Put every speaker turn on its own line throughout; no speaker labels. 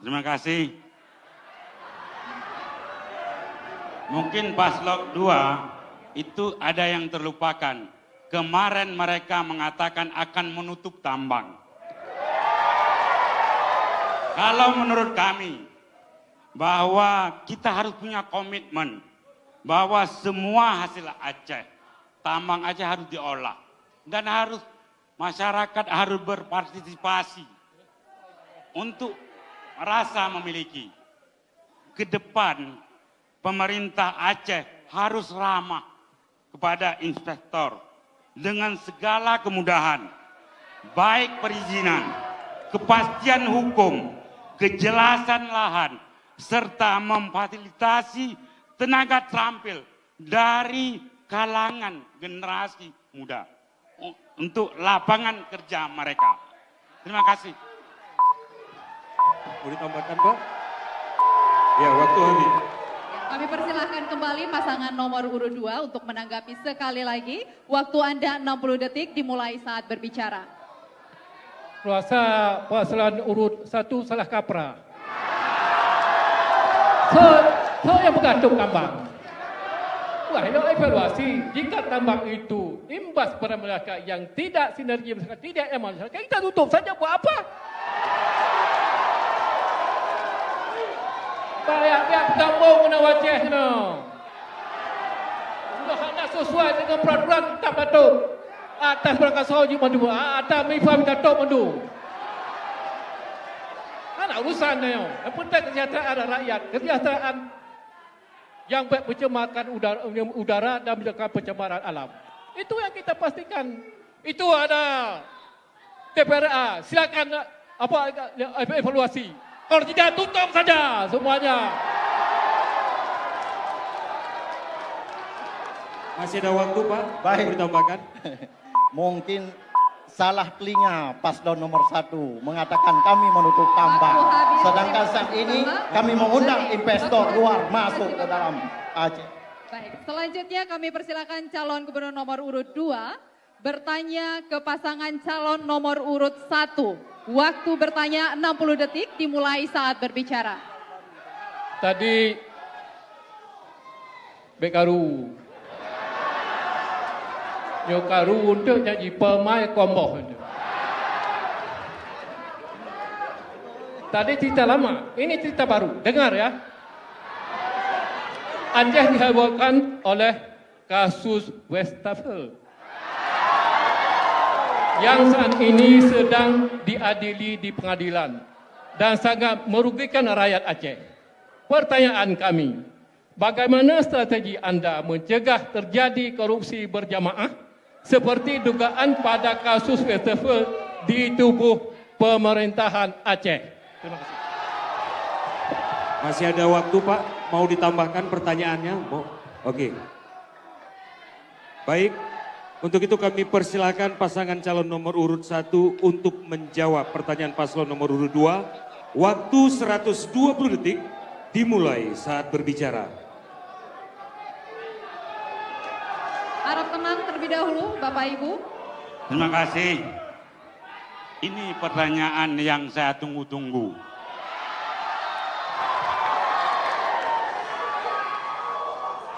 Terima kasih. Mungkin paslon 2 itu ada yang terlupakan. Kemarin mereka mengatakan akan menutup tambang. Kalau menurut kami, bahwa kita harus punya komitmen, bahwa semua hasil Aceh, tambang Aceh harus diolah. Dan harus masyarakat harus berpartisipasi untuk merasa memiliki. Ke depan, pemerintah Aceh harus ramah kepada investor dengan segala kemudahan, baik perizinan, kepastian hukum, kejelasan lahan, serta memfasilitasi tenaga terampil dari kalangan generasi muda untuk lapangan kerja mereka. Terima kasih.
Mau ditambahkan, Pak? Ya, waktu habis.
Kami persilahkan kembali pasangan nomor urut 2 untuk menanggapi sekali lagi. Waktu Anda 60 detik dimulai saat berbicara.
Rasa paslon urut 1 salah kaprah. Saya bergantung tambang. Wah, ini evaluasi. Jika tambang itu imbas pada masyarakat yang tidak sinergi masyarakat, tidak emak masyarakat, kita tutup saja, buat apa? Pihak kampung kena wajah no. Sudah ada sesuai dengan peraturan tak patut. Atas berangkat soji mandu, atas mifa minta tok mandu. Mana urusan ni? Yang penting kesejahteraan rakyat, kesejahteraan yang mencemarkan udara dan menyebabkan pencemaran alam. Itu yang kita pastikan. Itu ada TPRA. Silakan evaluasi. Kalau tidak, tutup saja semuanya.
Masih ada waktu, Pak?
Baik.
Mau ditambahkan?
Mungkin salah telinga paslon nomor 1 mengatakan kami menutup tambang. Sedangkan saat ini kami mengundang investor luar masuk ke dalam Aceh.
Baik, selanjutnya kami persilakan calon gubernur nomor urut 2 bertanya ke pasangan calon nomor urut 1. Waktu bertanya 60 detik dimulai saat berbicara.
Tadi Bekaru. Yokaru untuk jadi pemain komboh. Tadi cerita lama, ini cerita baru. Dengar ya. Aceh dihebohkan oleh kasus Westafel yang saat ini sedang diadili di pengadilan dan sangat merugikan rakyat Aceh. Pertanyaan kami, bagaimana strategi Anda mencegah terjadi korupsi berjamaah seperti dugaan pada kasus Westafel di tubuh pemerintahan Aceh? Terima kasih.
Masih ada waktu, Pak? Mau ditambahkan pertanyaannya? Mau? Oke. Baik. Untuk itu kami persilakan pasangan calon nomor urut 1 untuk menjawab pertanyaan paslon nomor urut 2. Waktu 120 detik dimulai saat berbicara.
Harap tenang terlebih dahulu Bapak Ibu.
Terima kasih. Ini pertanyaan yang saya tunggu-tunggu.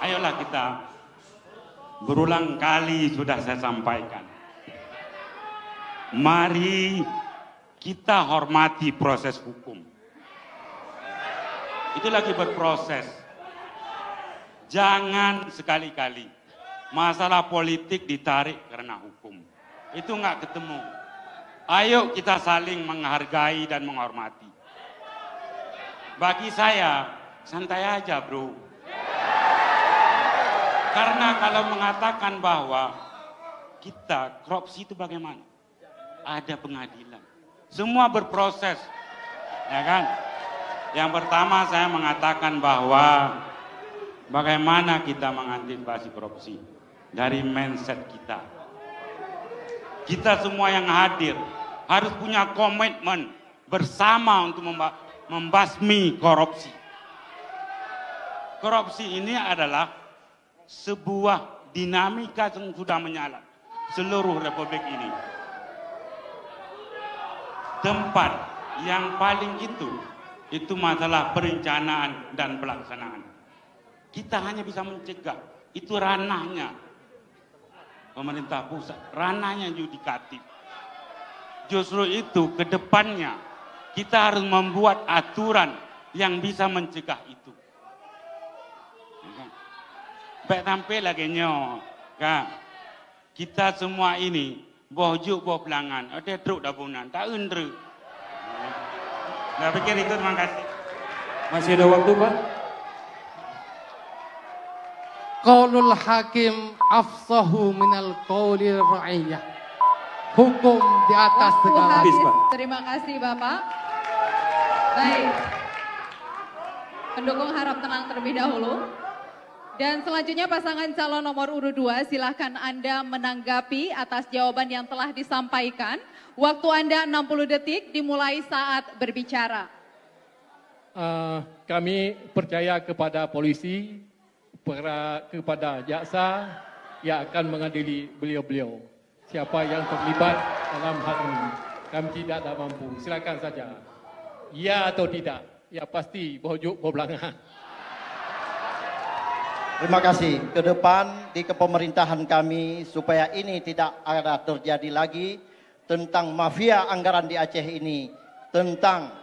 Ayolah kita. Berulang kali sudah saya sampaikan. Mari kita hormati proses hukum. Itu lagi berproses. Jangan sekali-kali masalah politik ditarik karena hukum. Itu nggak ketemu. Ayo kita saling menghargai dan menghormati. Bagi saya, santai aja bro. Karena kalau mengatakan bahwa kita korupsi itu bagaimana? Ada pengadilan. Semua berproses. Ya kan? Yang pertama saya mengatakan bahwa bagaimana kita mengantisipasi korupsi. Dari mindset kita. Kita semua yang hadir harus punya komitmen bersama untuk membasmi korupsi. Korupsi ini adalah sebuah dinamika yang sudah menyala seluruh republik ini. Tempat yang paling itu Itu masalah perencanaan dan pelaksanaan. Kita hanya bisa mencegah. Itu ranahnya pemerintah pusat, ranahnya yudikatif. Justru itu ke depannya kita harus membuat aturan yang bisa mencegah itu. Baik sampai lagi nyo, kita semua ini bojuk boh pelangan, ada truk dabunan, tak undre. Saya pikir itu, terima kasih.
Masih ada waktu, Pak?
Qaulul hakim afsahu minal qaulil ra'iyah. Hukum di atas
Waktu
segala.
habis.
Pak.
Terima kasih Bapak. Baik. Pendukung harap tenang terlebih dahulu. Dan selanjutnya pasangan calon nomor urut 2, silahkan Anda menanggapi atas jawaban yang telah disampaikan. Waktu Anda 60 detik dimulai saat berbicara.
Kami percaya kepada polisi, kepada jaksa yang akan mengadili beliau-beliau. Siapa yang terlibat dalam hal ini, kami tidak ada mampu. Silakan saja. Ya atau tidak? Ya pasti bojuk berbelakang.
Terima kasih. Ke depan di kepemerintahan kami supaya ini tidak ada terjadi lagi tentang mafia anggaran di Aceh ini, tentang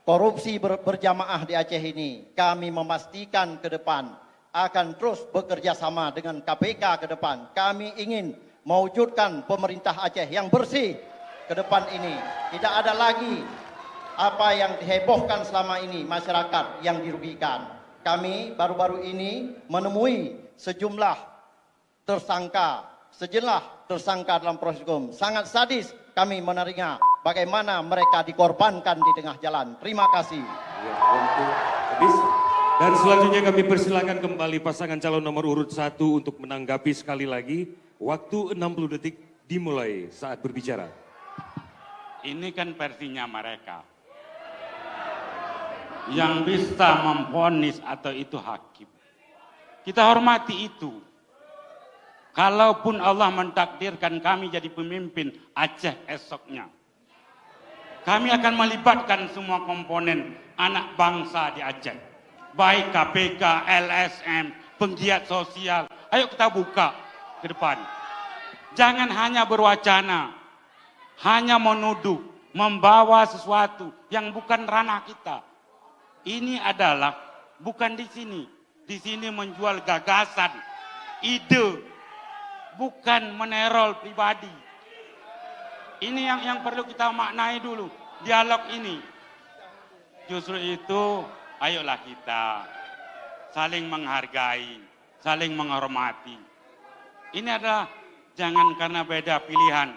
korupsi berjamaah di Aceh ini. Kami memastikan ke depan akan terus bekerja sama dengan KPK ke depan. Kami ingin mewujudkan pemerintah Aceh yang bersih ke depan ini. Tidak ada lagi apa yang dihebohkan selama ini masyarakat yang dirugikan. Kami baru-baru ini menemui sejumlah tersangka dalam proses hukum. Sangat sadis kami menerima bagaimana mereka dikorbankan di tengah jalan. Terima kasih.
Ya, waktu habis. Dan selanjutnya kami persilakan kembali pasangan calon nomor urut 1 untuk menanggapi sekali lagi. Waktu 60 detik dimulai saat berbicara.
Ini kan versinya mereka. Yang bisa memvonis atau itu hakim. Kita hormati itu. Kalaupun Allah mentakdirkan kami jadi pemimpin Aceh esoknya, kami akan melibatkan semua komponen anak bangsa di Aceh. Baik KPK, LSM, penggiat sosial. Ayo kita buka ke depan. Jangan hanya berwacana, hanya menuduh, membawa sesuatu yang bukan ranah kita. Ini adalah bukan di sini. Di sini menjual gagasan, ide, bukan menerol pribadi. Ini yang perlu kita maknai dulu, dialog ini. Justru itu, ayolah kita saling menghargai, saling menghormati. Ini adalah jangan karena beda pilihan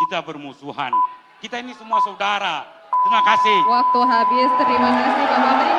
kita bermusuhan. Kita ini semua saudara. Terima kasih.
Waktu habis, terima kasih Bapak.